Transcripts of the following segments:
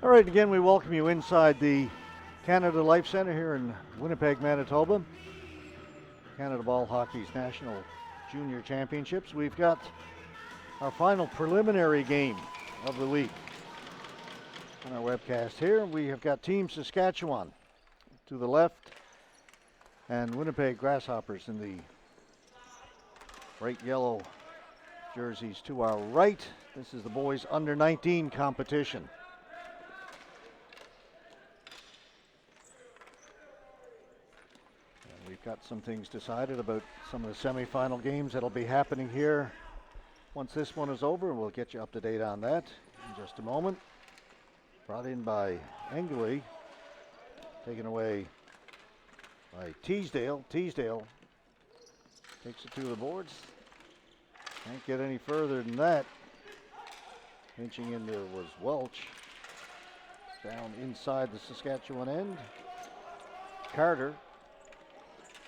All right, again, we welcome you inside the Canada Life Centre here in Winnipeg, Manitoba. Canada Ball Hockey's National Junior Championships. We've got our final preliminary game of the week. On our webcast here, we have got Team Saskatchewan to the left and Winnipeg Grasshoppers in the bright yellow jerseys to our right. This is the boys under 19 competition. And we've got some things decided about some of the semifinal games that'll be happening here once this one is over. We'll get you up to date on that in just a moment. Brought in by Engeley, taken away by Teasdale. Teasdale takes it to the boards. Can't get any further than that. Pinching in there was Welch. Down inside the Saskatchewan end. Carter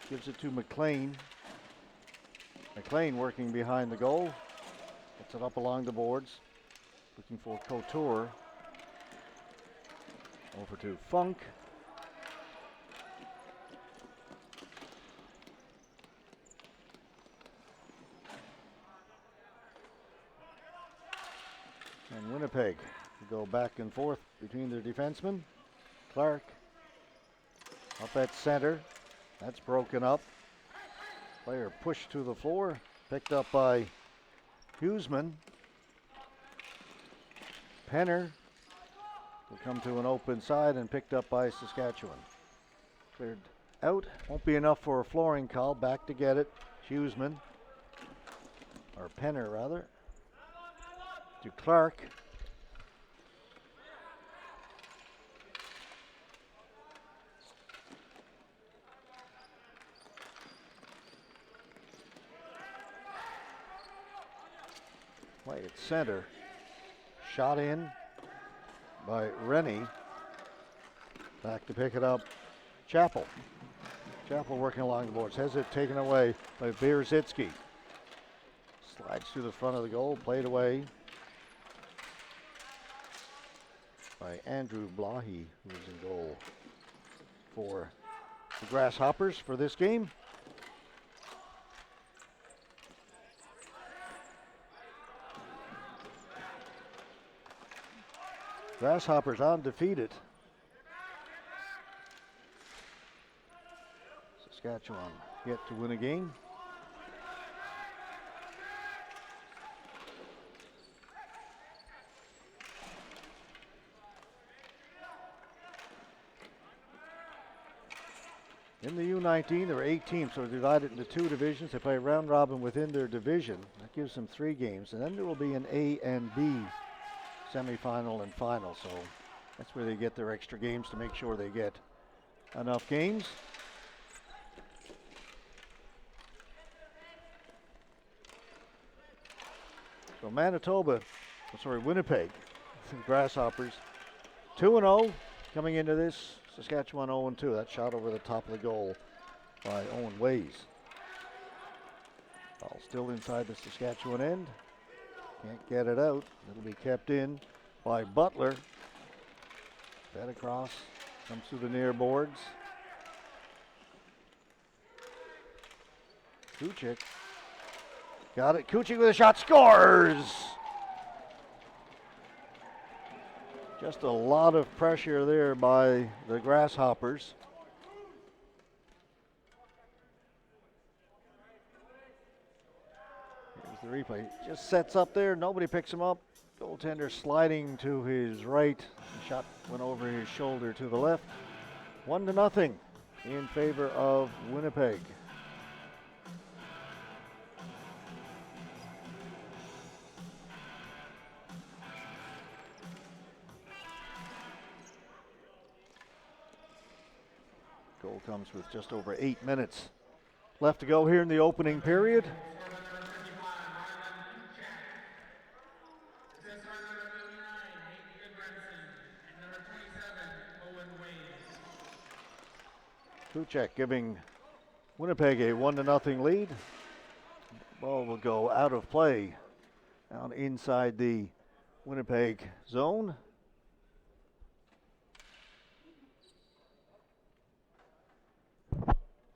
gives it to McLean. McLean working behind the goal. Gets it up along the boards. Looking for Couture. Over to Funk. And Winnipeg go back and forth between their defensemen. Clark up at center. That's broken up. Player pushed to the floor. Picked up by Huseman. Penner will come to an open side and picked up by Saskatchewan. Cleared out. Won't be enough for a flooring call. Back to get it. Huseman. Or Penner rather. To Clark. Play at center. Shot in by Rennie. Back to pick it up. Chappell. Chappell working along the boards. Has it taken away by Bierzicki. Slides to the front of the goal. Played away by Andrew Blahy, who is in goal for the Grasshoppers for this game. Grasshoppers undefeated. Saskatchewan yet to win a game. In the U19, there are 8 teams, so they're divided into 2 divisions. They play round robin within their division. That gives them 3 games. And then there will be an A and B semifinal and final. So that's where they get their extra games to make sure they get enough games. So Winnipeg, Grasshoppers, 2-0 coming into this. Saskatchewan 0-2. That shot over the top of the goal by Owen Ways. Ball still inside the Saskatchewan end. Can't get it out. It'll be kept in by Butler. Fed across. Comes through the near boards. Kuchik. Got it. Kuchik with a shot. Scores! Just a lot of pressure there by the Grasshoppers. Here's the replay. Just sets up there. Nobody picks him up. Goaltender sliding to his right. The shot went over his shoulder to the left. 1-0 in favor of Winnipeg. Goal comes with just over 8 minutes left to go here in the opening period. Kuchek giving Winnipeg a 1-0 lead. Ball will go out of play down inside the Winnipeg zone.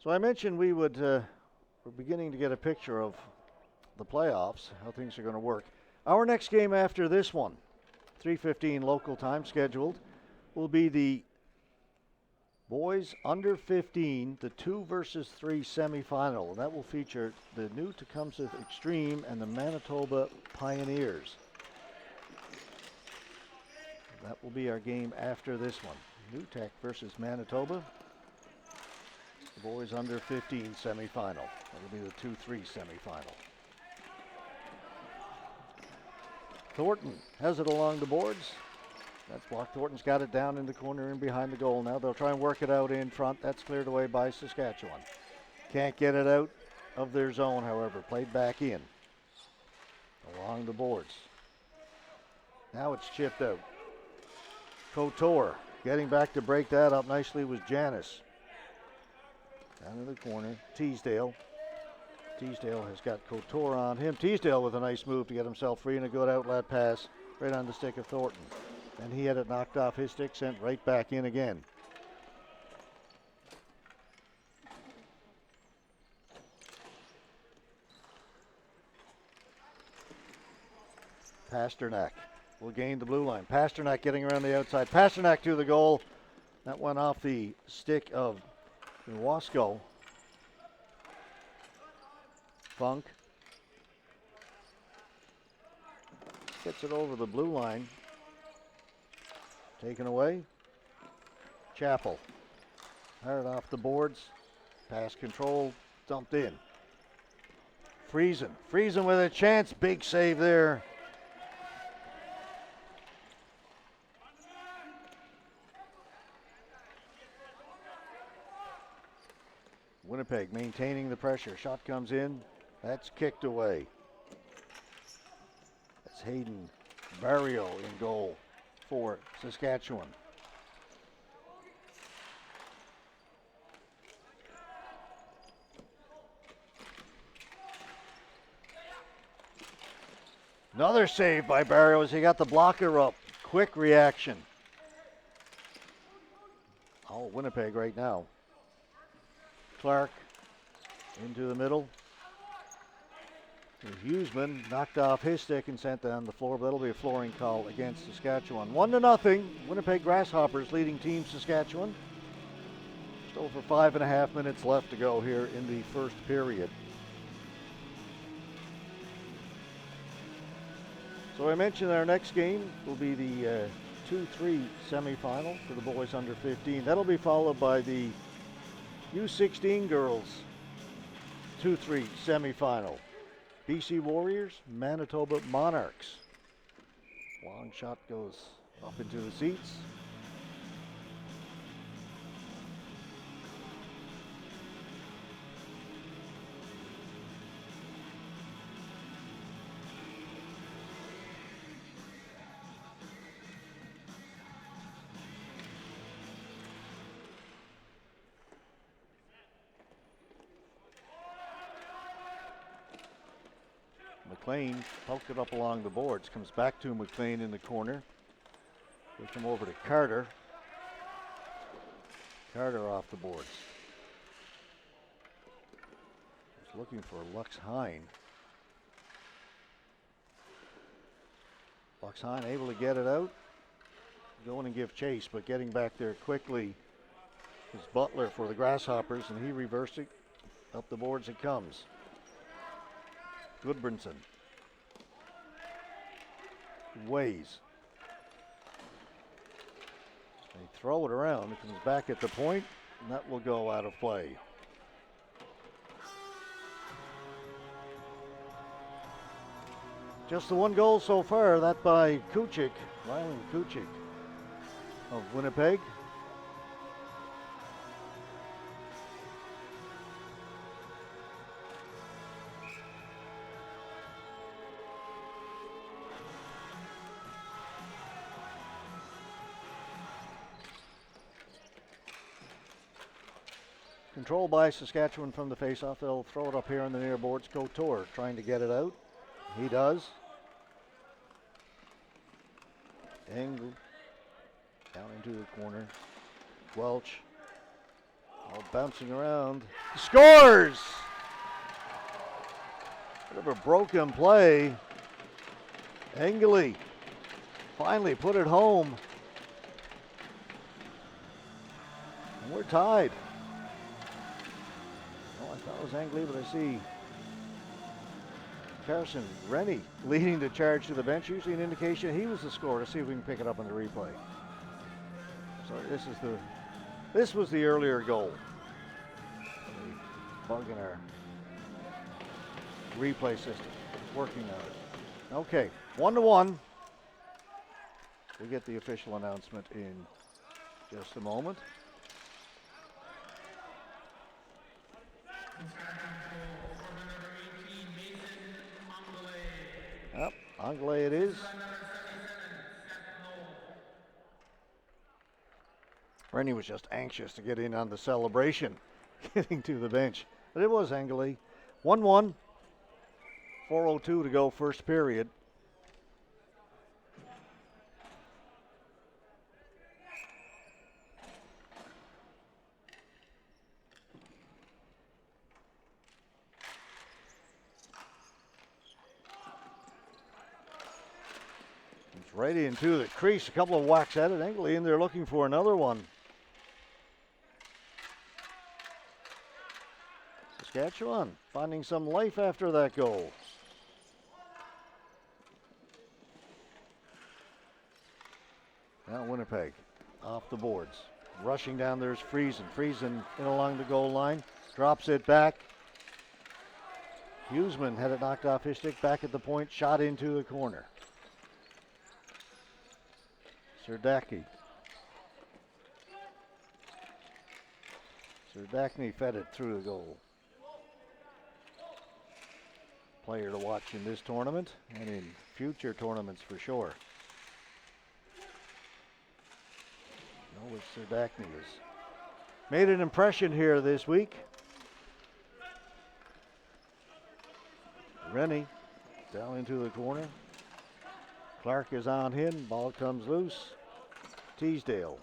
So I mentioned we're beginning to get a picture of the playoffs, how things are going to work. Our next game after this one, 3:15 local time scheduled, will be the boys under 15, the 2 versus 3 semifinal. And that will feature the new Tecumseh Extreme and the Manitoba Pioneers. That will be our game after this one. New Tech versus Manitoba. The boys under 15 semifinal. That will be the 2-3 semifinal. Thornton has it along the boards. That's blocked. Thornton's got it down in the corner and behind the goal now. They'll try and work it out in front. That's cleared away by Saskatchewan. Can't get it out of their zone, however. Played back in. Along the boards. Now it's chipped out. Couture getting back to break that up nicely was Janis. Down in the corner. Teasdale. Teasdale has got Couture on him. Teasdale with a nice move to get himself free and a good outlet pass right on the stick of Thornton. And he had it knocked off his stick, sent right back in again. Pasternak will gain the blue line. Pasternak getting around the outside. Pasternak to the goal. That went off the stick of Wasco. Funk gets it over the blue line. Taken away. Chappell. Hard off the boards. Pass control. Dumped in. Friesen. Friesen with a chance. Big save there. Winnipeg maintaining the pressure. Shot comes in. That's kicked away. That's Hayden Barrio in goal for Saskatchewan. Another save by Barrio as he got the blocker up. Quick reaction. All Winnipeg right now. Clark into the middle. Huseman knocked off his stick and sent down the floor, but that'll be a flooring call against Saskatchewan. 1-0. Winnipeg Grasshoppers leading Team Saskatchewan. Just over 5.5 minutes left to go here in the first period. So I mentioned our next game will be the 2-3 semifinal for the boys under 15. That'll be followed by the U16 girls 2-3 semifinal. BC Warriors, Manitoba Monarchs. Long shot goes up into the seats. McLean poked it up along the boards. Comes back to McLean in the corner. They come over to Carter. Carter off the boards. He's looking for Lux Hine. Lux Hine able to get it out. Going and give chase, but getting back there quickly is Butler for the Grasshoppers, and he reversed it. Up the boards it comes. Goodbranson. Ways. They throw it around. It comes back at the point, and that will go out of play. Just the one goal so far, that by Kuchik, Ryland Kuchik of Winnipeg. Controlled by Saskatchewan from the faceoff. They'll throw it up here on the near boards. Couture trying to get it out. He does. Engel down into the corner. Welch All bouncing around. Scores! Bit of a broken play. Engeli finally put it home. And we're tied. Oh, I thought it was Engeli, but I see Carson Rennie leading the charge to the bench. Usually an indication he was the scorer. Let's see if we can pick it up on the replay. So this was the earlier goal. Bug in our replay system. Working on it. Okay, 1-1. We'll get the official announcement in just a moment. Yep, Anglais it is. Rennie was just anxious to get in on the celebration, getting to the bench. But it was Anglais. 1-1. 4:02 to go, first period. It's right into the crease. A couple of whacks at it. Anglais in there looking for another one. Saskatchewan finding some life after that goal. Now Winnipeg off the boards. Rushing down there's Friesen. Friesen in along the goal line. Drops it back. Huseman had it knocked off his stick. Back at the point. Shot into the corner. Serdachny. Serdachny fed it through the goal. Player to watch in this tournament and in future tournaments for sure. Which Serdachny has made an impression here this week. Rennie down into the corner. Clark is on him. Ball comes loose. Teasdale.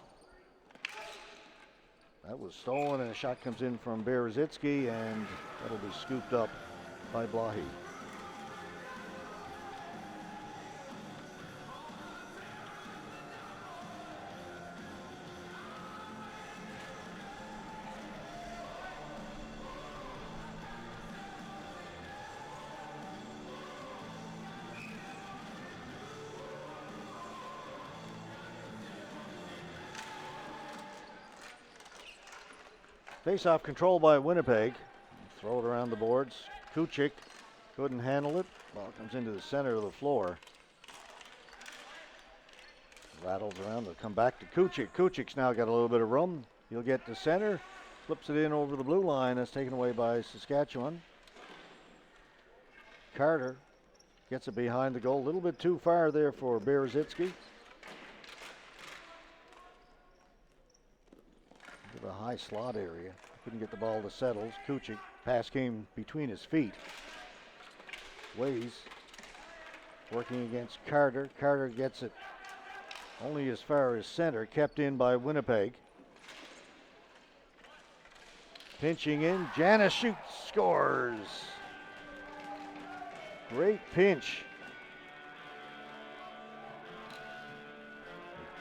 That was stolen, and a shot comes in from Berezitsky, and that'll be scooped up by Blahy. Face-off control by Winnipeg. Throw it around the boards. Kuchik couldn't handle it. Ball comes into the center of the floor. Rattles around. They'll come back to Kuchik. Kuchik's now got a little bit of room. He'll get to center. Flips it in over the blue line. That's taken away by Saskatchewan. Carter gets it behind the goal. A little bit too far there for Berezitsky. The high slot area. Couldn't get the ball to settle. Kuchik pass came between his feet. Ways working against Carter. Carter gets it only as far as center. Kept in by Winnipeg. Pinching in. Janis shoots. Scores. Great pinch.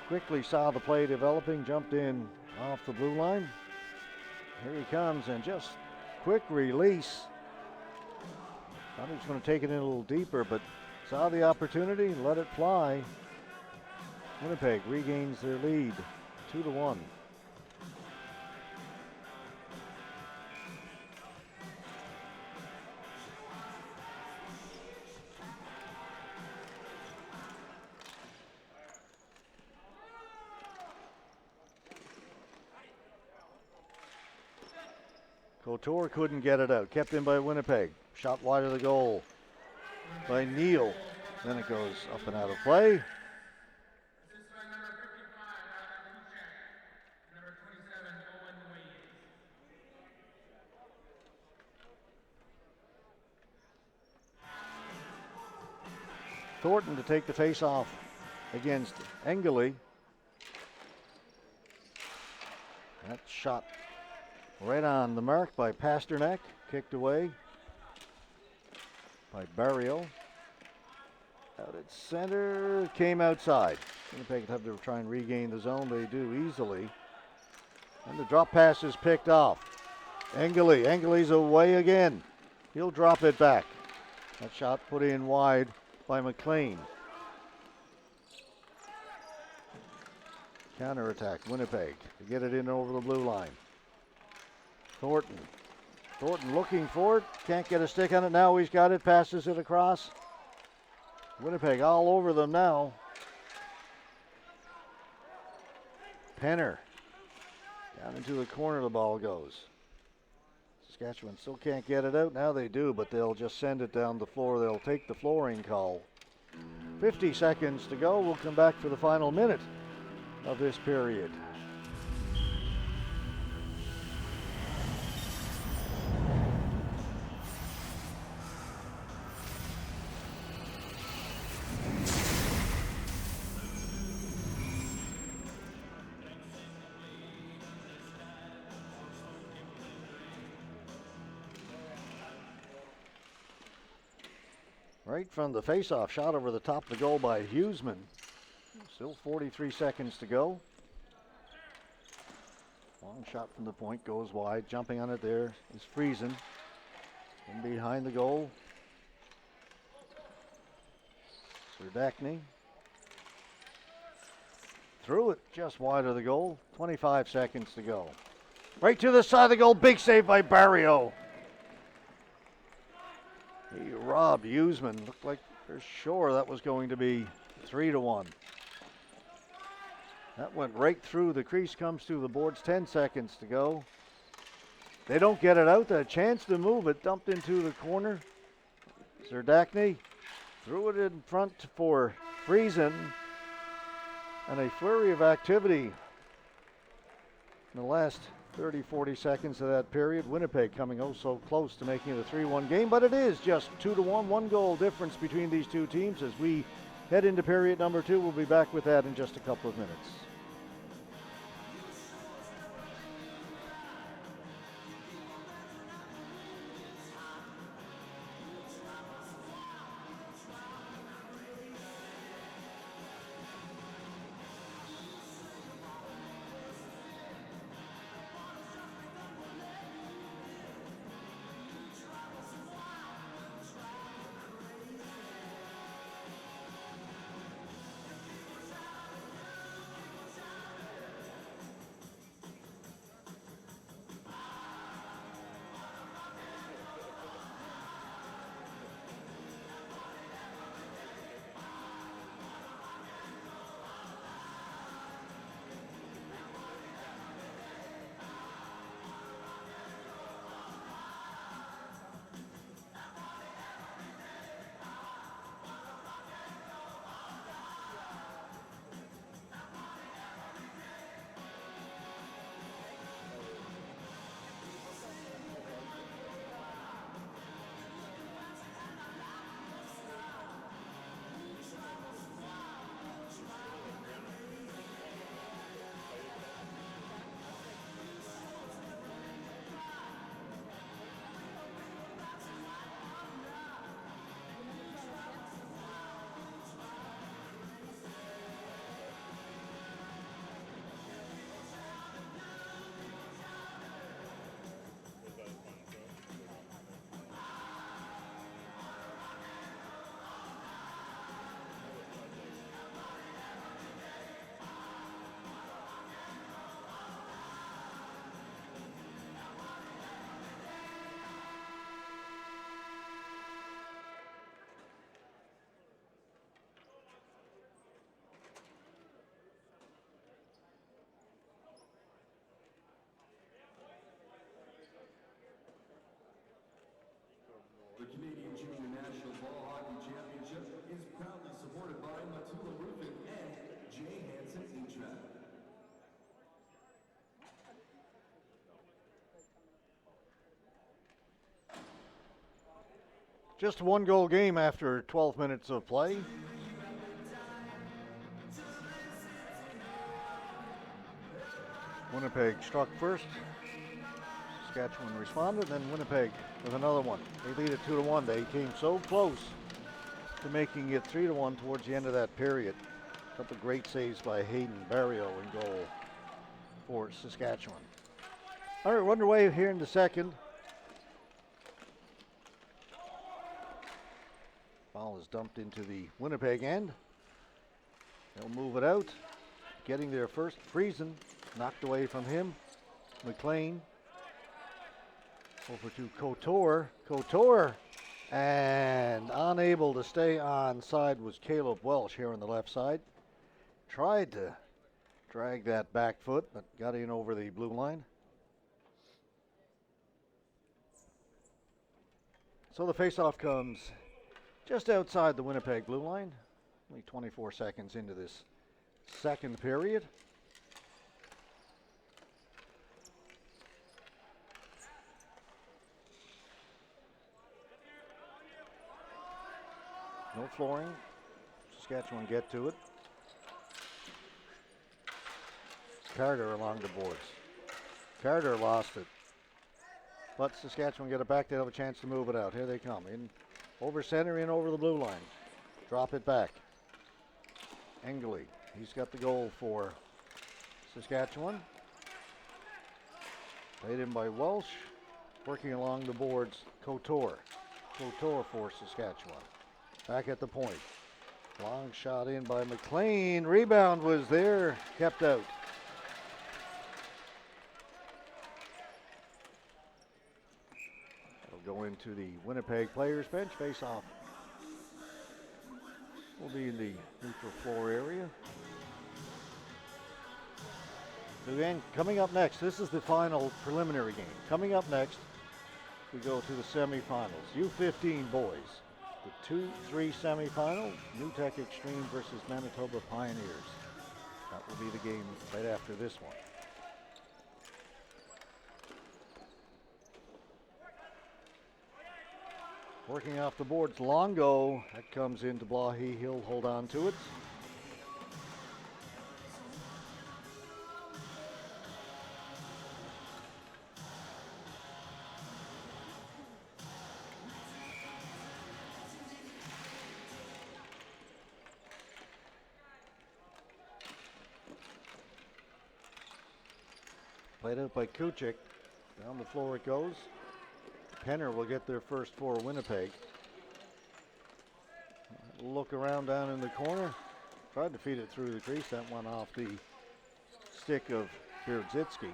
Quickly saw the play developing. Jumped in off the blue line. Here he comes, and just quick release. Thought he was going to take it in a little deeper, but saw the opportunity, let it fly. Winnipeg regains their lead, 2-1. Couture couldn't get it out. Kept in by Winnipeg. Shot wide of the goal by Neal. Then it goes up and out of play. Thornton to take the face-off against Engeli. That shot Right on the mark by Pasternak. Kicked away by Barrio. Out at center. Came outside. Winnipeg have to try and regain the zone. They do easily. And the drop pass is picked off. Engeli's away again. He'll drop it back. That shot put in wide by McLean. Counterattack, Winnipeg to get it in over the blue line. Thornton looking for it. Can't get a stick on it. Now he's got it. Passes it across. Winnipeg all over them now. Penner. Down into the corner the ball goes. Saskatchewan still can't get it out. Now they do, but they'll just send it down the floor. They'll take the flooring call. 50 seconds to go. We'll come back for the final minute of this period. Right from the face-off shot over the top of the goal by Huseman. Still 43 seconds to go. Long shot from the point goes wide. Jumping on it there is Friesen. And behind the goal, Serdachny. Threw it just wide of the goal. 25 seconds to go. Right to the side of the goal. Big save by Barrio. He robbed Huseman. Looked like for sure that was going to be 3-1. That went right through the crease, comes to the boards. 10 seconds to go. They don't get it out. A chance to move it. Dumped into the corner. Serdachny threw it in front for Friesen. And a flurry of activity in the last 30, 40 seconds of that period. Winnipeg coming oh so close to making it a 3-1 game, but it is just 2-1, one goal difference between these two teams. As we head into period number 2, we'll be back with that in just a couple of minutes. The Canadian Junior National Ball Hockey Championship is proudly supported by Matula Roofing and J. Hansen HVAC. Just a one-goal game after 12 minutes of play. Winnipeg struck first. Saskatchewan responded, then Winnipeg with another one. They lead it 2-1. They came so close to making it 3-1 towards the end of that period. A couple great saves by Hayden Barrio in goal for Saskatchewan. All right, we're underway here in the second. Ball is dumped into the Winnipeg end. They'll move it out. Getting there first, Friesen knocked away from him. McLean over to Couture. Couture, and unable to stay on side was Caleb Welsh here on the left side. Tried to drag that back foot, but got in over the blue line. So the faceoff comes just outside the Winnipeg blue line. Only 24 seconds into this second period. No flooring. Saskatchewan get to it. Carter along the boards. Carter lost it. But Saskatchewan get it back. They have a chance to move it out. Here they come. In over center, in over the blue line. Drop it back. Engley. He's got the goal for Saskatchewan. Played in by Welsh. Working along the boards, Couture. Couture for Saskatchewan. Back at the point. Long shot in by McLean. Rebound was there. Kept out. It'll go into the Winnipeg players bench. Face off. Will be in the neutral floor area. Again, coming up next, this is the final preliminary game. Coming up next, we go to the semifinals. U15 boys. The 2-3 semifinal, New Tech Extreme versus Manitoba Pioneers. That will be the game right after this one. Working off the boards, Longo. That comes into Blahy. He'll hold on to it. Played out by Kuchik. Down the floor it goes. Penner will get their first for Winnipeg. Look around down in the corner. Tried to feed it through the crease. That went off the stick of Bierzitsky.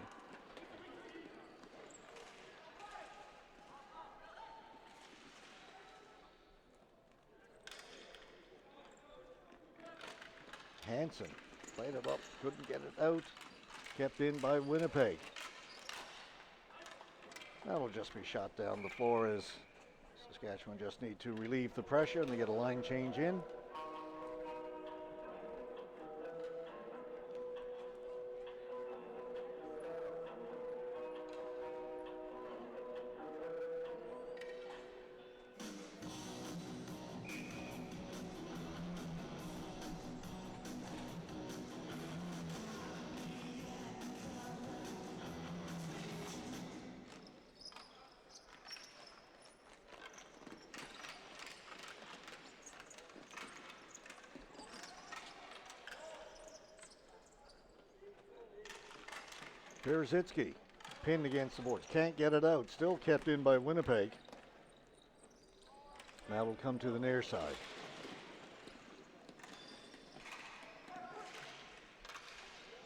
Hansen played it up. Couldn't get it out. Kept in by Winnipeg. That'll just be shot down the floor as Saskatchewan just need to relieve the pressure and they get a line change in. Bierzitsky pinned against the boards. Can't get it out. Still kept in by Winnipeg. Now will come to the near side.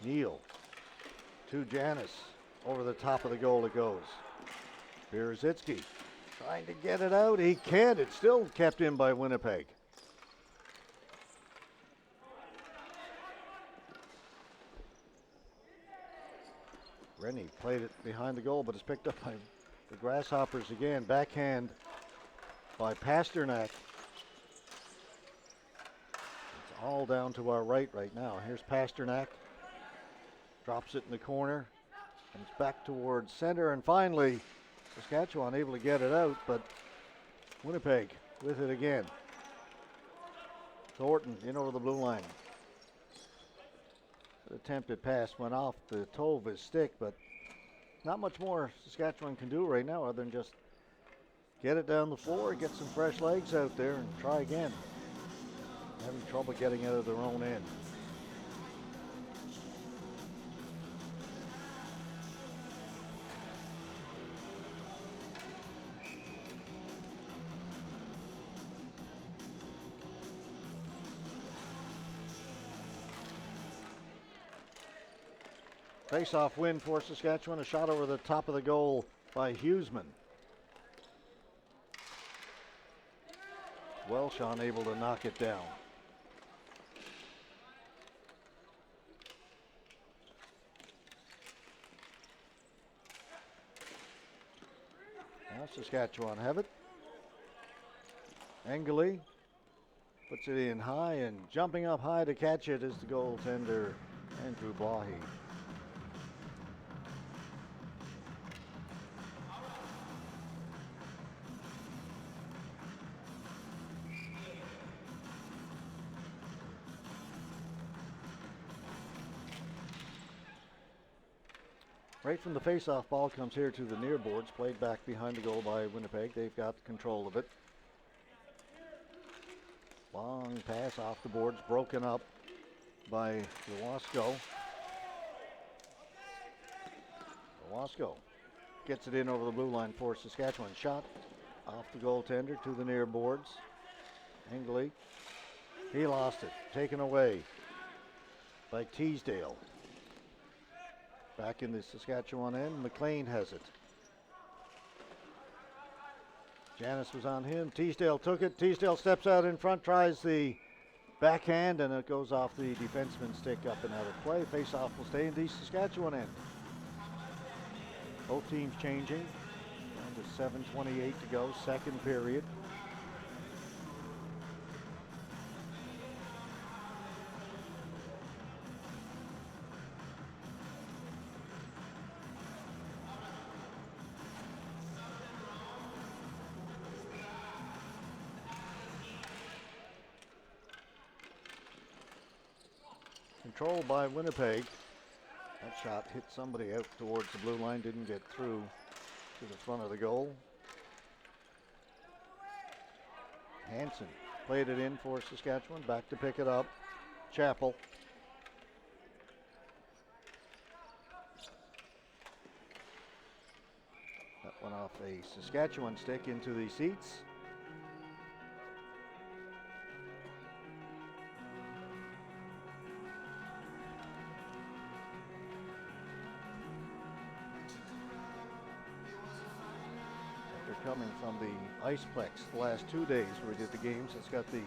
Neal to Janis. Over the top of the goal it goes. Bierzitsky trying to get it out. He can't. It's still kept in by Winnipeg. Rennie played it behind the goal, but it's picked up by the Grasshoppers again. Backhand by Pasternak. It's all down to our right now. Here's Pasternak. Drops it in the corner. Comes back towards center. And finally, Saskatchewan able to get it out, but Winnipeg with it again. Thornton in over the blue line. The attempted pass went off the toe of his stick, but Not much more Saskatchewan can do right now other than just get it down the floor, get some fresh legs out there, and try again. Having trouble getting out of their own end. Face-off win for Saskatchewan. A shot over the top of the goal by Huseman. Welsh unable to knock it down. Now Saskatchewan have it. Engeli puts it in high, and jumping up high to catch it is the goaltender Andrew Blahy. Right from the face-off, ball comes here to the near boards, played back behind the goal by Winnipeg. They've got control of it. Long pass off the boards, broken up by Lewasco. Lewasco gets it in over the blue line for Saskatchewan. Shot off the goaltender to the near boards. Engeli, he lost it. Taken away by Teasdale. Back in the Saskatchewan end, McLean has it. Janis was on him. Teasdale took it. Teasdale steps out in front, tries the backhand, and it goes off the defenseman's stick up and out of play. Face-off will stay in the Saskatchewan end. Both teams changing. Down to 7:28 to go, second period. Control by Winnipeg. That shot hit somebody out towards the blue line, didn't get through to the front of the goal. Hansen played it in for Saskatchewan, back to pick it up. Chappell. That went off a Saskatchewan stick into the seats. Coming from the Iceplex the last 2 days where we did the games. It's got the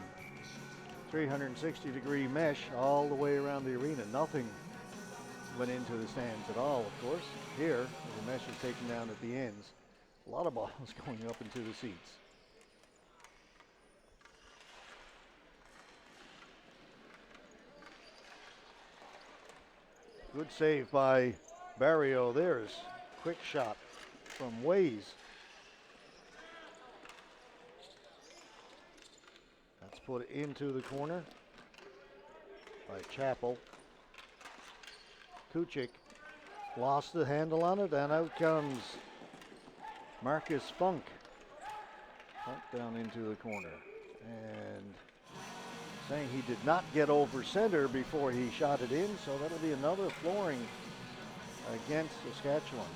360-degree mesh all the way around the arena. Nothing went into the stands at all, of course. Here, the mesh is taken down at the ends. A lot of balls going up into the seats. Good save by Barrio. There's quick shot from Ways. Put into the corner by Chappell. Kuchik lost the handle on it, and out comes Marcus Funk. Funk down into the corner. And saying he did not get over center before he shot it in, so that'll be another flooring against Saskatchewan.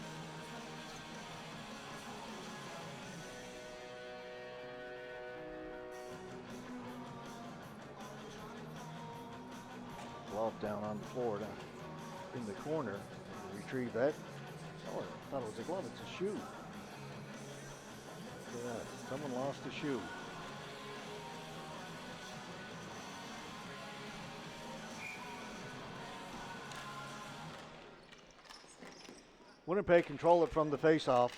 Down on the floor, down in the corner. Retrieve that. Oh, I thought it was a glove. It's a shoe. Look at that. Someone lost a shoe. Winnipeg control it from the face-off.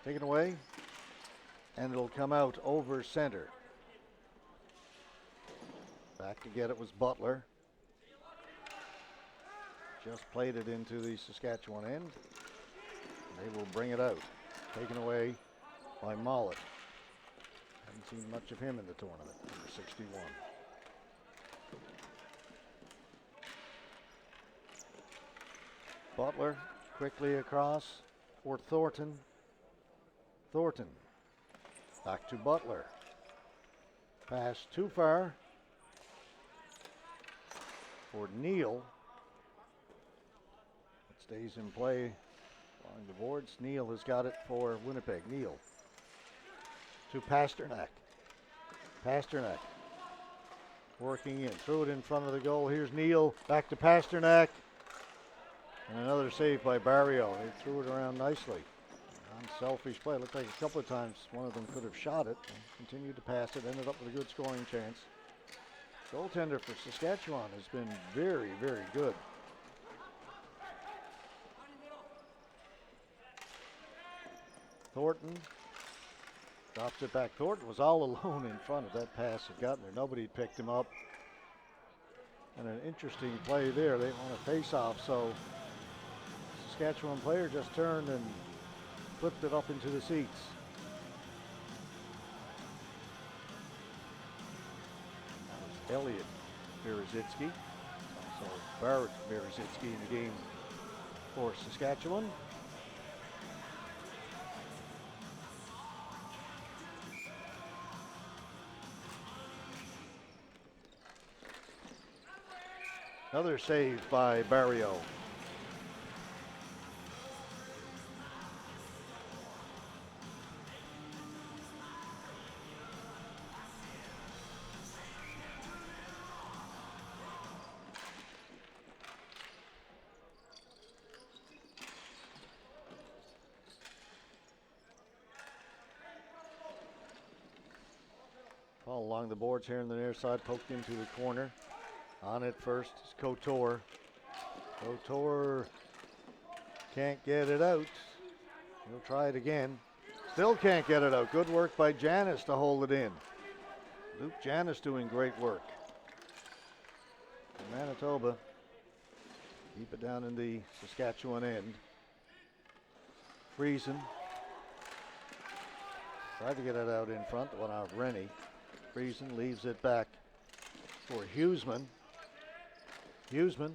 Taken away, and it'll come out over center. Back to get it was Butler. Just played it into the Saskatchewan end. They will bring it out. Taken away by Mollett. Haven't seen much of him in the tournament. Number 61. Butler quickly across for Thornton. Thornton back to Butler. Pass too far for Neal. It stays in play along the boards. Neal has got it for Winnipeg. Neal to Pasternak. Pasternak working in. Threw it in front of the goal. Here's Neal. Back to Pasternak. And another save by Barrio. They threw it around nicely. Unselfish play. Looked like a couple of times one of them could have shot it. Continued to pass it. Ended up with a good scoring chance. Goaltender for Saskatchewan has been very, very good. Thornton drops it back. Thornton was all alone in front of that pass. Had gotten there. Nobody picked him up. And an interesting play there. They want a face-off, so Saskatchewan player just turned and flipped it up into the seats. That was Elliot Berezitsky. Also Barrett Berezitsky in the game for Saskatchewan. Another save by Barrio. Ball along the boards here on the near side, poked into the corner. On it first is Couture. Couture can't get it out. He'll try it again. Still can't get it out. Good work by Janis to hold it in. Luke Janis doing great work. Manitoba keep it down in the Saskatchewan end. Friesen tried to get it out in front. One out Rennie. Friesen leaves it back for Huseman. Huseman.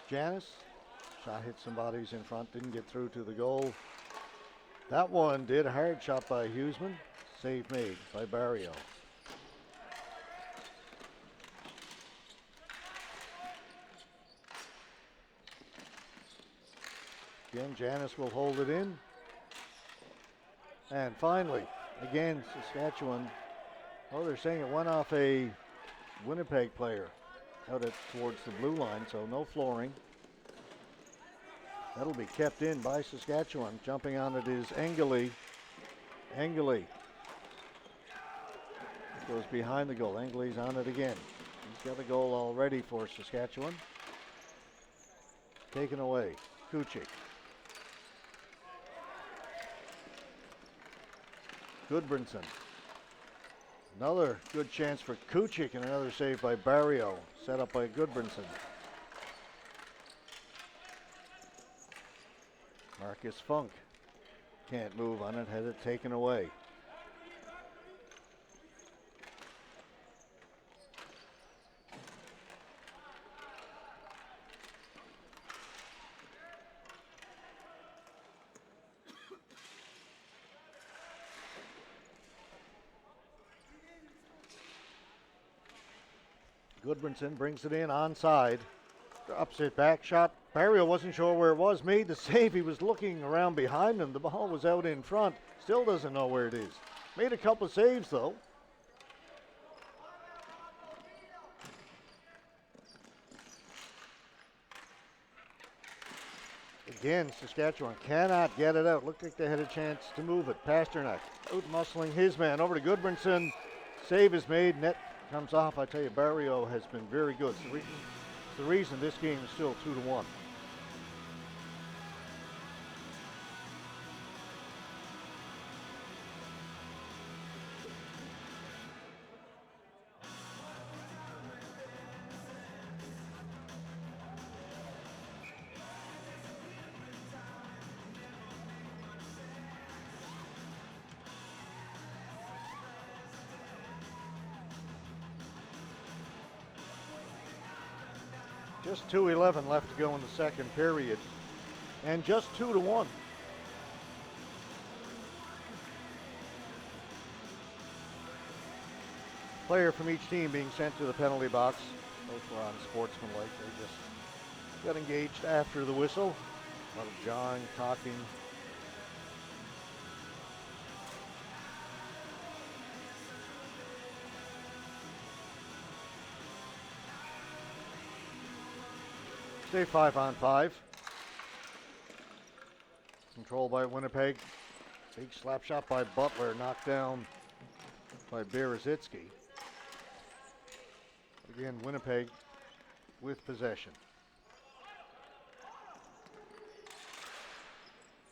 Janis. Shot hit some bodies in front. Didn't get through to the goal. That one did. Hard shot by Huseman. Save made by Barrio. Again, Janis will hold it in. And finally, again, Saskatchewan. Oh, they're saying it went off a Winnipeg player out towards the blue line, so no flooring. That'll be kept in by Saskatchewan. Jumping on it is Engeli. Engeli goes behind the goal. Engeli's on it again. He's got a goal already for Saskatchewan. Taken away. Kuchik. Goodbranson. Another good chance for Kuchik and another save by Barrio. Set up by Goodbranson. Marcus Funk can't move on it. Had it taken away. Goodbranson brings it in onside. Drops it back. Shot. Barrio wasn't sure where it was. Made the save. He was looking around behind him. The ball was out in front. Still doesn't know where it is. Made a couple saves though. Again, Saskatchewan cannot get it out. Looked like they had a chance to move it. Pasternak out muscling his man over to Goodbranson. Save is made. Net comes off. I tell you, Barrio has been very good. It's the reason this game is still 2-1. Just 2:11 left to go in the second period, and just 2-1. Player from each team being sent to the penalty box. Both were unsportsmanlike. They just got engaged after the whistle. A lot of jawing, talking. Stay 5-on-5. Controlled by Winnipeg. Big slap shot by Butler, knocked down by Berezitsky. Again, Winnipeg with possession.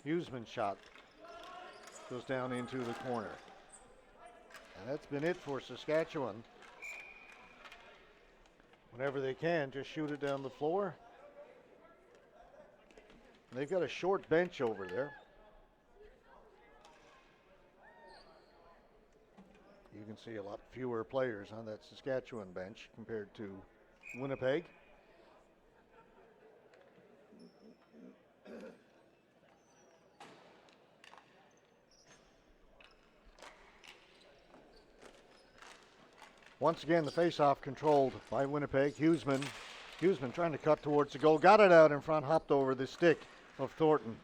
Huseman's shot goes down into the corner. And that's been it for Saskatchewan. Whenever they can, just shoot it down the floor. And they've got a short bench over there. You can see a lot fewer players on that Saskatchewan bench compared to Winnipeg. Once again, the faceoff controlled by Winnipeg. Huseman trying to cut towards the goal. Got it out in front, hopped over the stick of Thornton.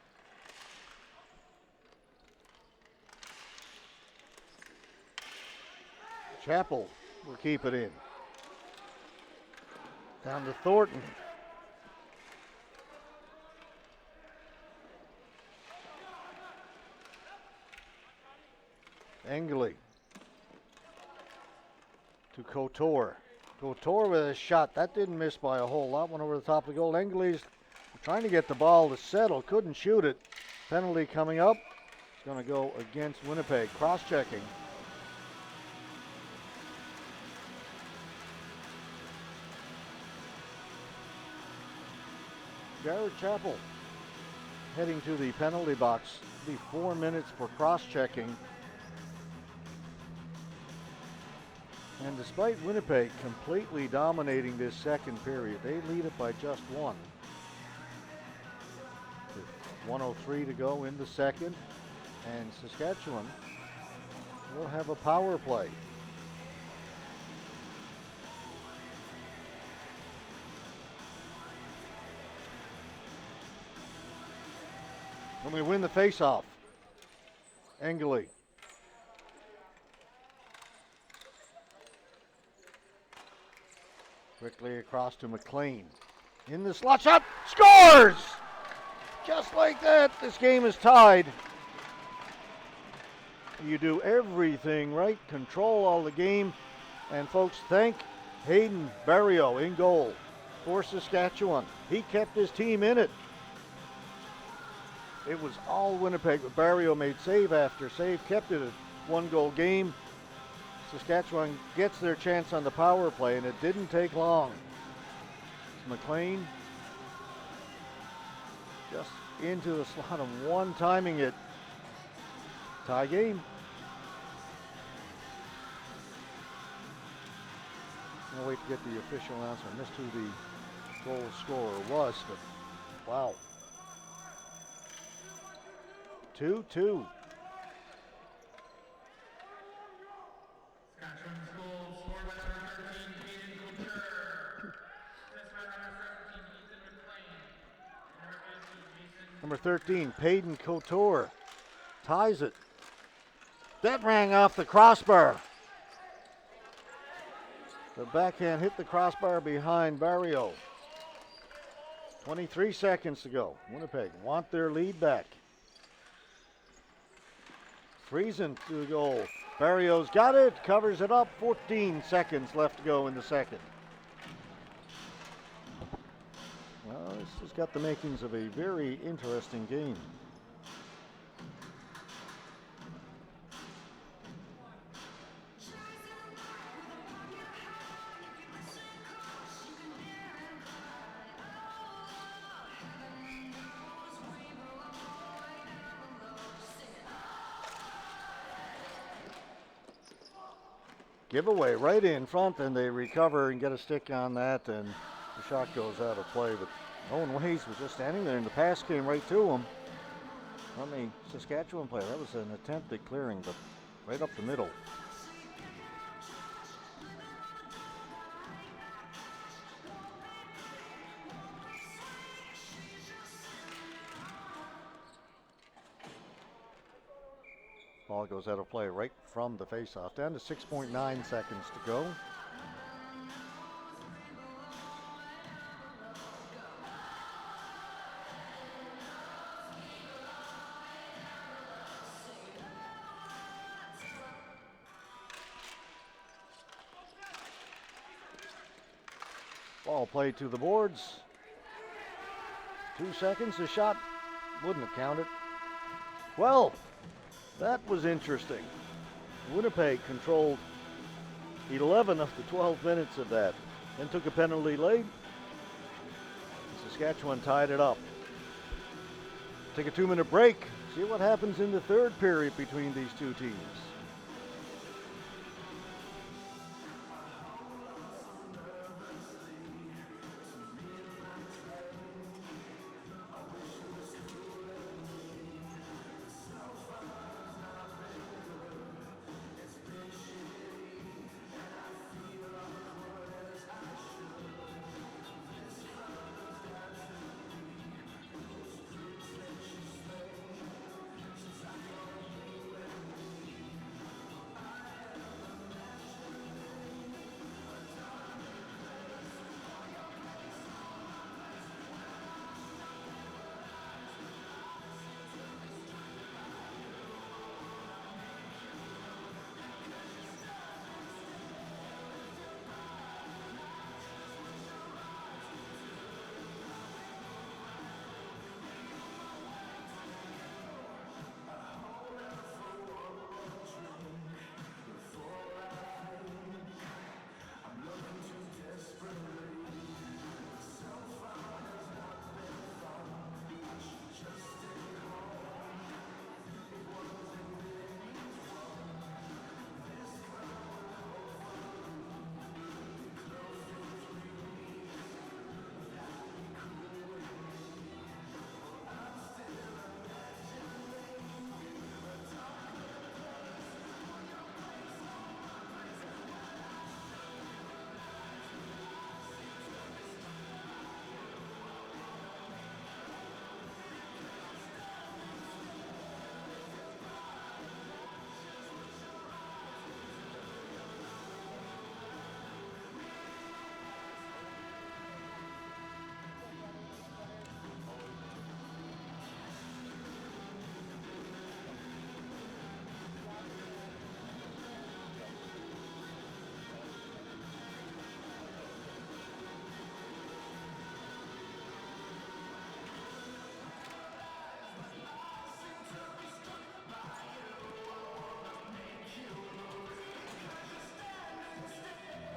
Chappell will keep it in. Down to Thornton. Engley to Couture. Couture with a shot. That didn't miss by a whole lot. Went over the top of the goal. Engley's trying to get the ball to settle. Couldn't shoot it. Penalty coming up. It's going to go against Winnipeg. Cross-checking. Jared Chappell heading to the penalty box. It'll be 4 minutes for cross-checking. And despite Winnipeg completely dominating this second period, they lead it by just one. With 1:03 to go in the second, and Saskatchewan will have a power play. When we win the faceoff, Engley. Quickly across to McLean. In the slot shot, scores! Just like that, this game is tied. You do everything right, control all the game, and folks, thank Hayden Barrio in goal for Saskatchewan. He kept his team in it. It was all Winnipeg, but Barrio made save after save, kept it a one-goal game. Saskatchewan gets their chance on the power play, and it didn't take long. McLean just into the slot and one-timing it. Tie game. I'll wait to get the official announcement. Missed who the goal scorer was, but wow. 2-2. Number 13, Payton Couture ties it. That rang off the crossbar. The backhand hit the crossbar behind Barrio. 23 seconds to go. Winnipeg want their lead back. Friesen to the goal. Barrio's got it, covers it up. 14 seconds left to go in the second. Well, this has got the makings of a very interesting game. Giveaway right in front, and they recover and get a stick on that, and the shot goes out of play, but Owen Ways was just standing there and the pass came right to him on the Saskatchewan player. That was an attempt at clearing, but right up the middle. Ball goes out of play right from the faceoff. Down to 6.9 seconds to go. Ball played to the boards. 2 seconds, the shot wouldn't have counted. Well, that was interesting. Winnipeg controlled 11 of the 12 minutes of that, then took a penalty late. Saskatchewan tied it up. Take a 2-minute break. See what happens in the third period between these two teams.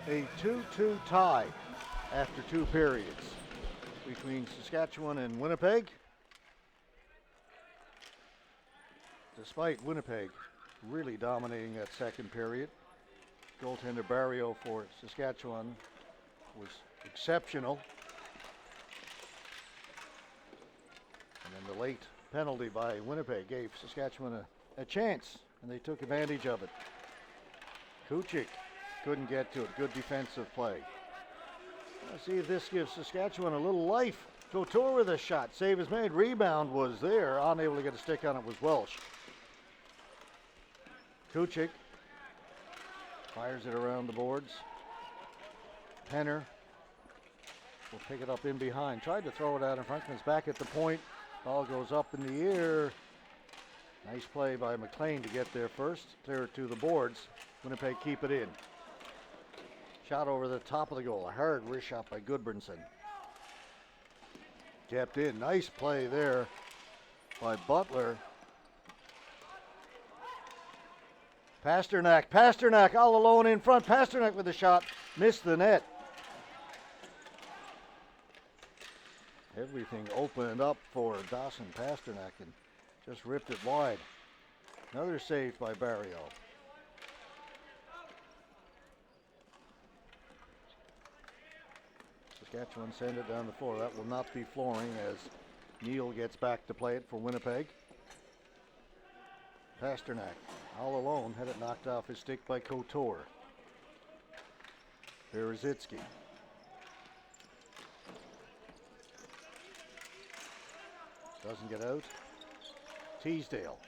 A 2-2 tie after 2 periods between Saskatchewan and Winnipeg. Despite Winnipeg really dominating that second period, goaltender Barrio for Saskatchewan was exceptional. And then the late penalty by Winnipeg gave Saskatchewan a chance, and they took advantage of it. Kuchik couldn't get to it. Good defensive play. Let's see if this gives Saskatchewan a little life. Couture with a shot. Save is made. Rebound was there. Unable to get a stick on it was Welsh. Kuchik fires it around the boards. Penner will pick it up in behind. Tried to throw it out in front. Comes back at the point. Ball goes up in the air. Nice play by McLean to get there first. Clear it to the boards. Winnipeg keep it in. Shot over the top of the goal. A hard wrist shot by Goodbranson. Kept in. Nice play there by Butler. Pasternak all alone in front. Pasternak with the shot. Missed the net. Everything opened up for Dawson Pasternak and just ripped it wide. Another save by Barrio. Saskatchewan send it down the floor. That will not be flooring as Neal gets back to play it for Winnipeg. Pasternak all alone, had it knocked off his stick by Couture. Berezitsky. Doesn't get out. Teasdale.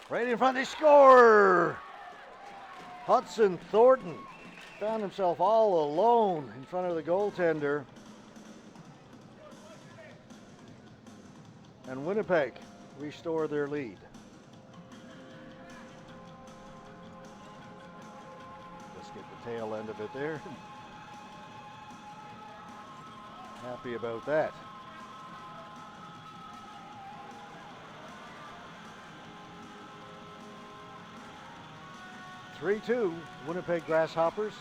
Right in front, they score! Hudson Thornton found himself all alone in front of the goaltender. And Winnipeg restore their lead. Just get the tail end of it there. Happy about that. (3-2) Winnipeg Grasshoppers.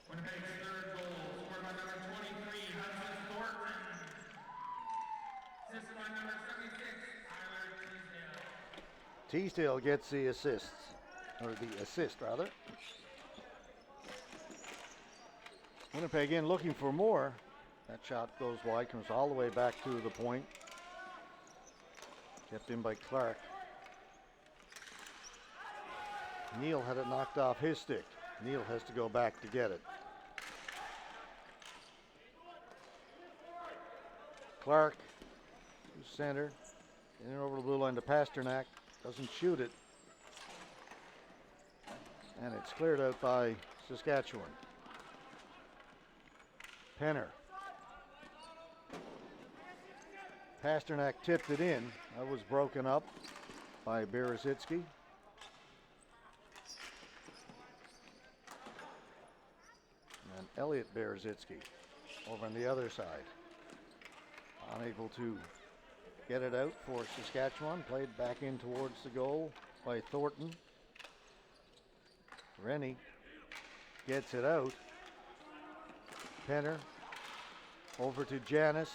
Winnipeg's third goal, scored by number 23, Hudson Thornton. Assist by number 76, Tyler Teasdale. Teasdale gets the assists, or the assist rather. Winnipeg in looking for more. That shot goes wide, comes all the way back to the point. Kept in by Clark. Neal had it knocked off his stick. Neal has to go back to get it. Clark, center, in over the blue line to Pasternak. Doesn't shoot it. And it's cleared out by Saskatchewan. Penner. Pasternak tipped it in. That was broken up by Berezitsky. And Elliot Berezitsky over on the other side. Unable to get it out for Saskatchewan. Played back in towards the goal by Thornton. Rennie gets it out. Penner over to Janis.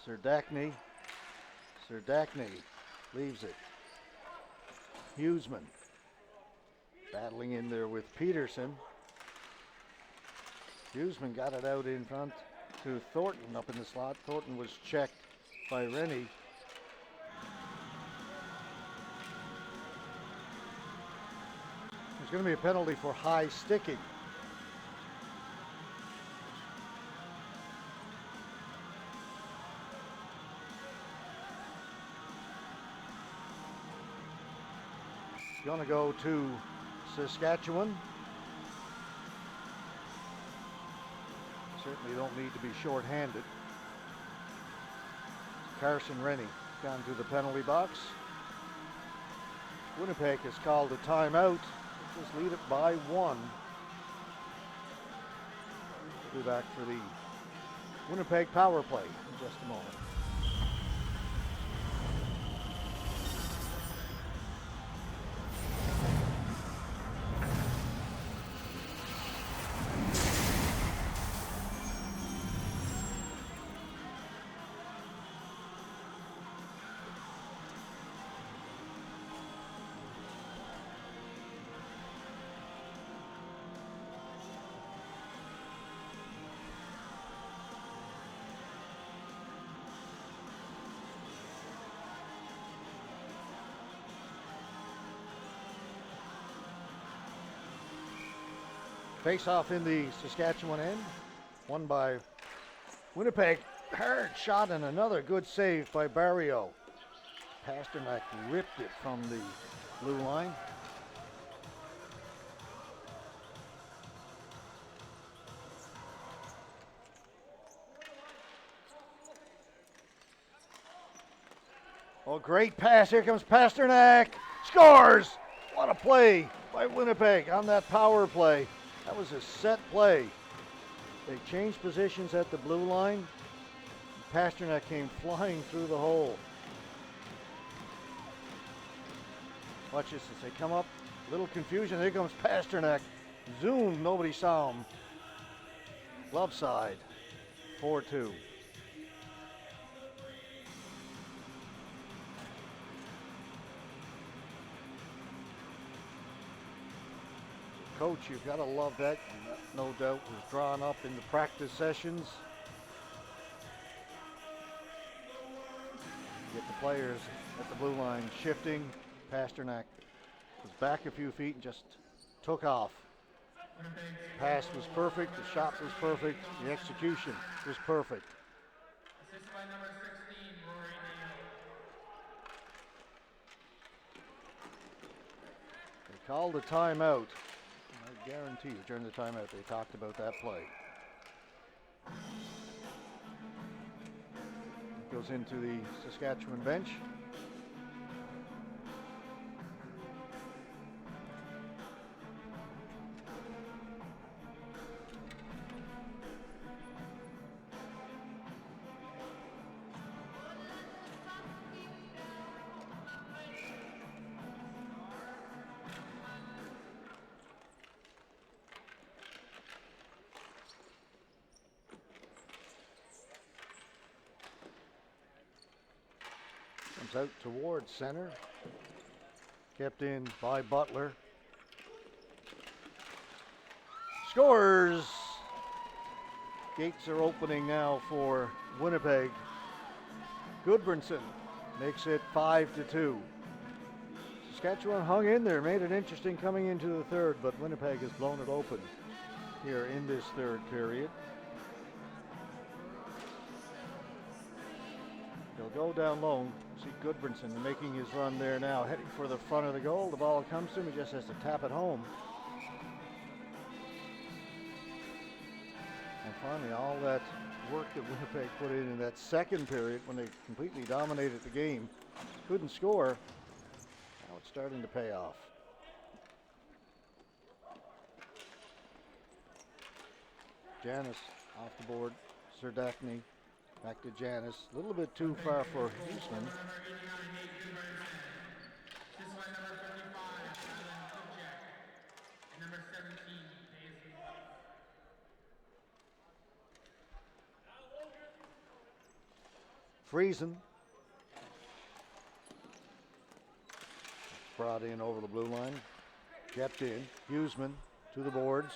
Serdachny leaves it. Huseman battling in there with Peterson. Huseman got it out in front to Thornton up in the slot. Thornton was checked by Rennie. There's going to be a penalty for high sticking. Going to go to Saskatchewan. Certainly don't need to be short-handed. Carson Rennie down to the penalty box. Winnipeg has called a timeout. Just lead it by 1. We'll be back for the Winnipeg power play in just a moment. Face off in the Saskatchewan end, won by Winnipeg. Hard shot and another good save by Barrio. Pasternak ripped it from the blue line. Oh, great pass. Here comes Pasternak. Scores! What a play by Winnipeg on that power play. That was a set play. They changed positions at the blue line. Pasternak came flying through the hole. Watch this as they come up. Little confusion. Here comes Pasternak. Zoom. Nobody saw him. Glove side. 4-2. coach, you've got to love that. No doubt was drawn up in the practice sessions. Get the players at the blue line shifting. Pasternak was back a few feet and just took off. Pass was perfect, the shot was perfect, the execution was perfect. Assist by number 16, Rory Neal. They called a timeout. I guarantee you during the timeout they talked about that play. It goes into the Saskatchewan bench. Comes out towards center. Kept in by Butler. Scores! Gates are opening now for Winnipeg. Goodbranson makes it 5-2. Saskatchewan hung in there, made it interesting coming into the third, but Winnipeg has blown it open here in this third period. He'll go down low. See Goodbranson making his run there now, heading for the front of the goal. The ball comes to him, he just has to tap it home. And finally, all that work that Winnipeg put in that second period when they completely dominated the game, couldn't score. Now it's starting to pay off. Janis off the board. Serdachny back to Janis. A little bit too far for Huseman. Friesen. Brought in over the blue line. Kept in. Huseman to the boards.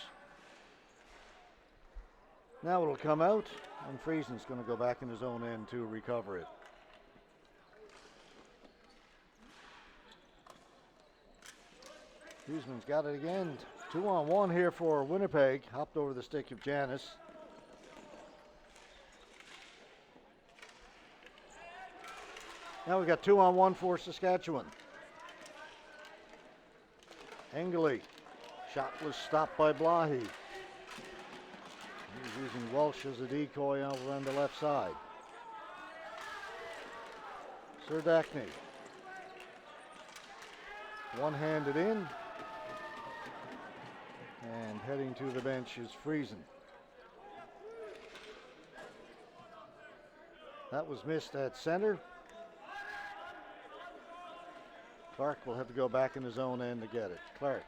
Now it'll come out, and Friesen's going to go back in his own end to recover it. Huseman's got it again. 2-on-1 here for Winnipeg. Hopped over the stick of Janis. Now we've got 2-on-1 for Saskatchewan. Engeli. Shot was stopped by Blahy. He's using Walsh as a decoy over on the left side. Serdachny. One-handed in. And heading to the bench is Friesen. That was missed at center. Clark will have to go back in his own end to get it. Clark.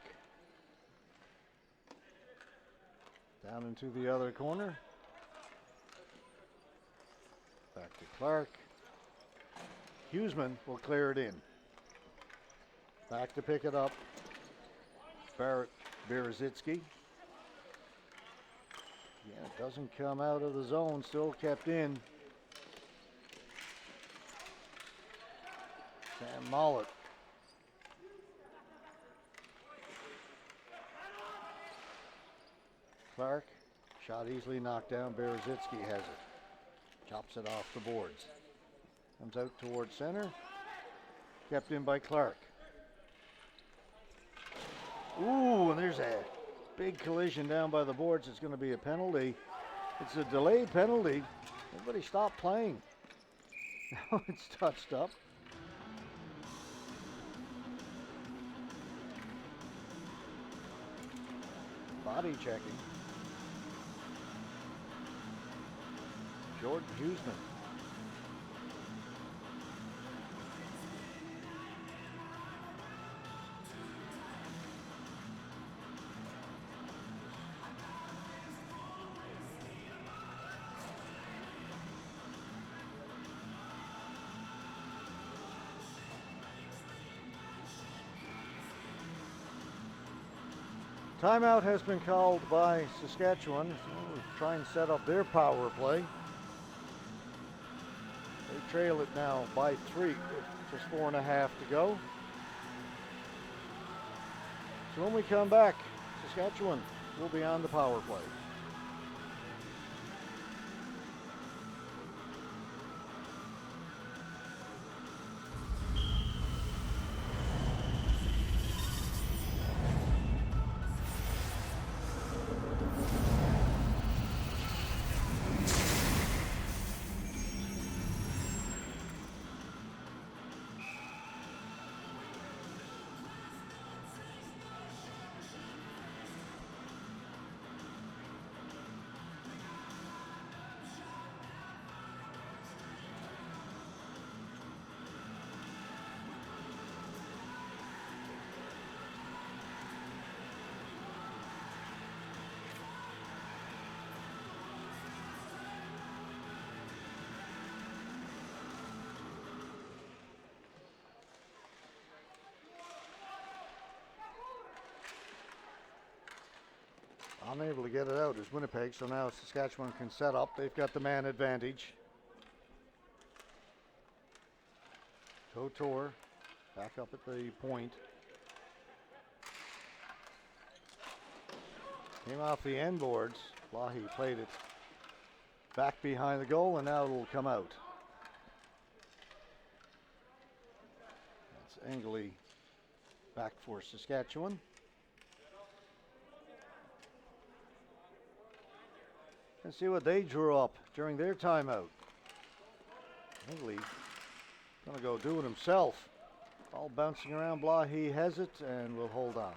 Down into the other corner. Back to Clark. Huseman will clear it in. Back to pick it up. Barrett Berezitsky. Yeah, it doesn't come out of the zone. Still kept in. Sam Mollett. Clark, shot easily knocked down. Berezitsky has it. Chops it off the boards. Comes out towards center. Kept in by Clark. Ooh, and there's a big collision down by the boards. It's going to be a penalty. It's a delayed penalty. Everybody stop playing. Now it's touched up. Body checking. Jordan Huseman. Timeout has been called by Saskatchewan. We'll try and set up their power play. They trail it now by 3 with just 4.5 to go. So when we come back, Saskatchewan will be on the power play. Unable to get it out is Winnipeg, so now Saskatchewan can set up. They've got the man advantage. Couture back up at the point. Came off the end boards. Lahi played it back behind the goal, and now it'll come out. That's Engley back for Saskatchewan. And see what they drew up during their timeout. Engley gonna go do it himself. All bouncing around. Blahy has it and will hold on.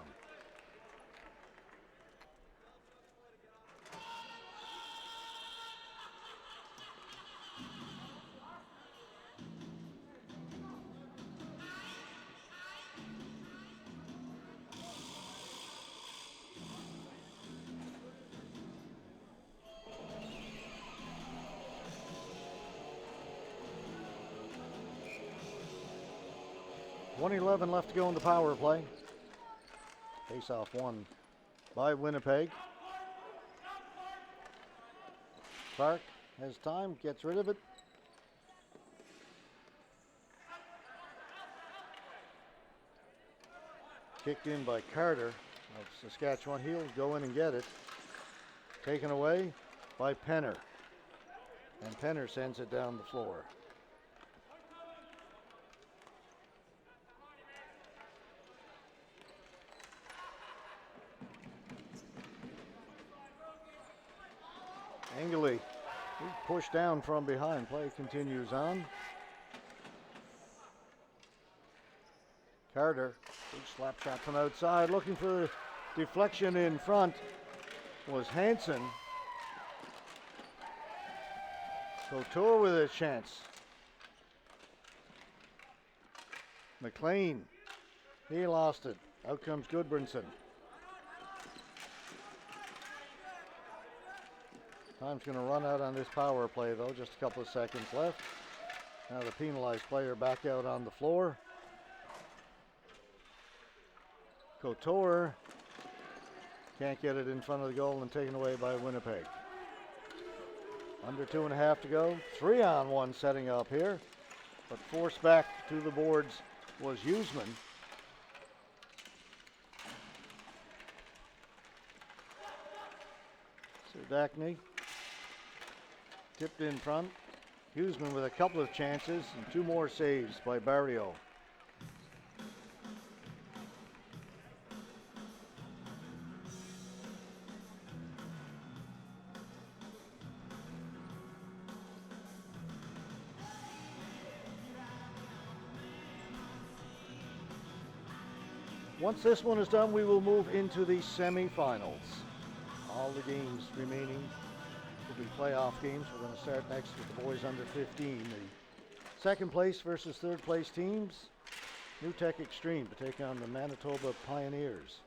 .11 left to go in the power play. Face-off won by Winnipeg. Clark has time, gets rid of it. Kicked in by Carter of Saskatchewan. He'll go in and get it. Taken away by Penner. And Penner sends it down the floor. Engley pushed down from behind. Play continues on. Carter, big slap shot from outside, looking for deflection in front was Hansen. Couture with a chance. McLean, he lost it. Out comes Goodbranson. Time's going to run out on this power play, though. Just a couple of seconds left. Now the penalized player back out on the floor. Couture can't get it in front of the goal and taken away by Winnipeg. Under 2.5 to go. 3-on-1 setting up here, but forced back to the boards was Huseman. Serdachny tipped in front. Huseman with a couple of chances and 2 more saves by Barrio. Once this one is done, we will move into the semifinals. All the games remaining will be playoff games. We're going to start next with the boys under 15. The second place versus third place teams. New Tech Extreme to take on the Manitoba Pioneers.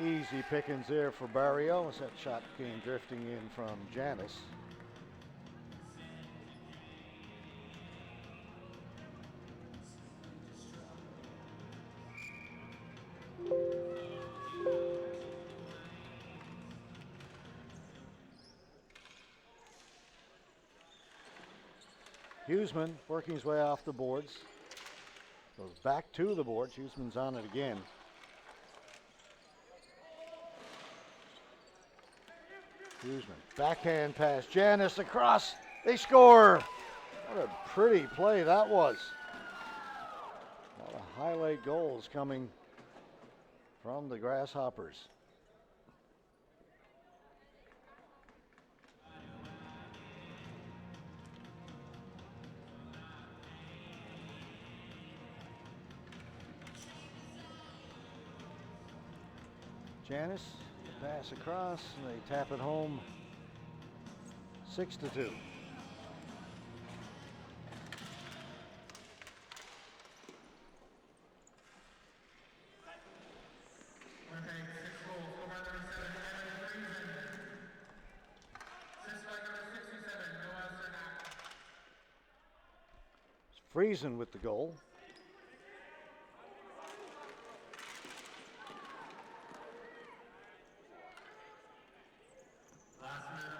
Easy pickings there for Barrio as that shot came drifting in from Janis. Huseman working his way off the boards. Goes back to the boards. Huseman's on it again. Huseman, backhand pass. Janis across. They score. What a pretty play that was. A lot of highlight goals coming from the Grasshoppers. Janis, pass across, and they tap it home. 6-2. Winnipeg 6 goals, scored by number 7, Evan Friesen. Assist by number 67, Noah Cernak. Friesen with the goal.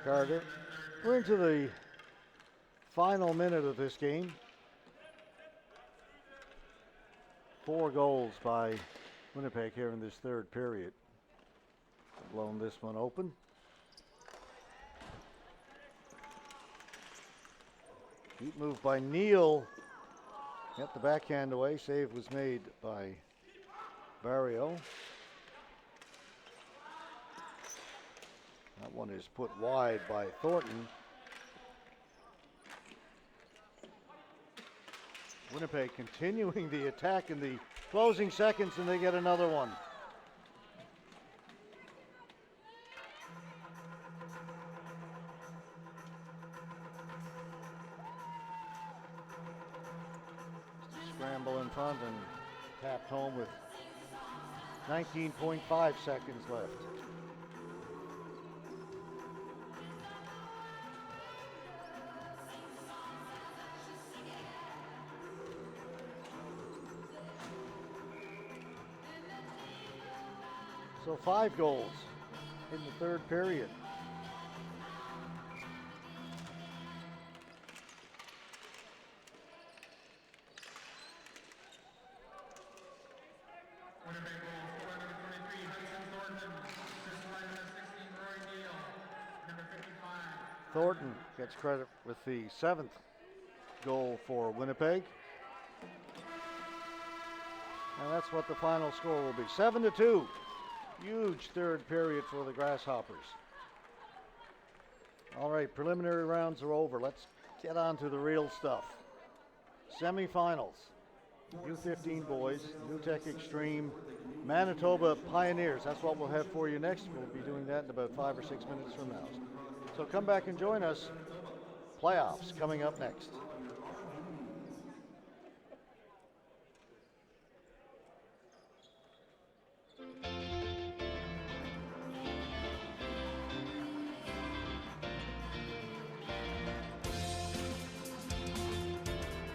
Carter. We're into the final minute of this game. 4 goals by Winnipeg here in this third period. Blown this one open. Deep move by Neal. Get the backhand away. Save was made by Barrio. That one is put wide by Thornton. Winnipeg continuing the attack in the closing seconds, and they get another one. Scramble in front and tapped home with 19.5 seconds left. So 5 goals in the third period. Winnipeg goals, scored by number 23, Hudson Thornton. Assist by number 16, Roy Neal. Number 55. Thornton gets credit with the 7th goal for Winnipeg. And that's what the final score will be. 7-2. Huge third period for the Grasshoppers. All right, preliminary rounds are over. Let's get on to the real stuff. Semifinals. U15 boys, NewTek Extreme, Manitoba Pioneers. That's what we'll have for you next. We'll be doing that in about 5 or 6 minutes from now. So come back and join us. Playoffs coming up next.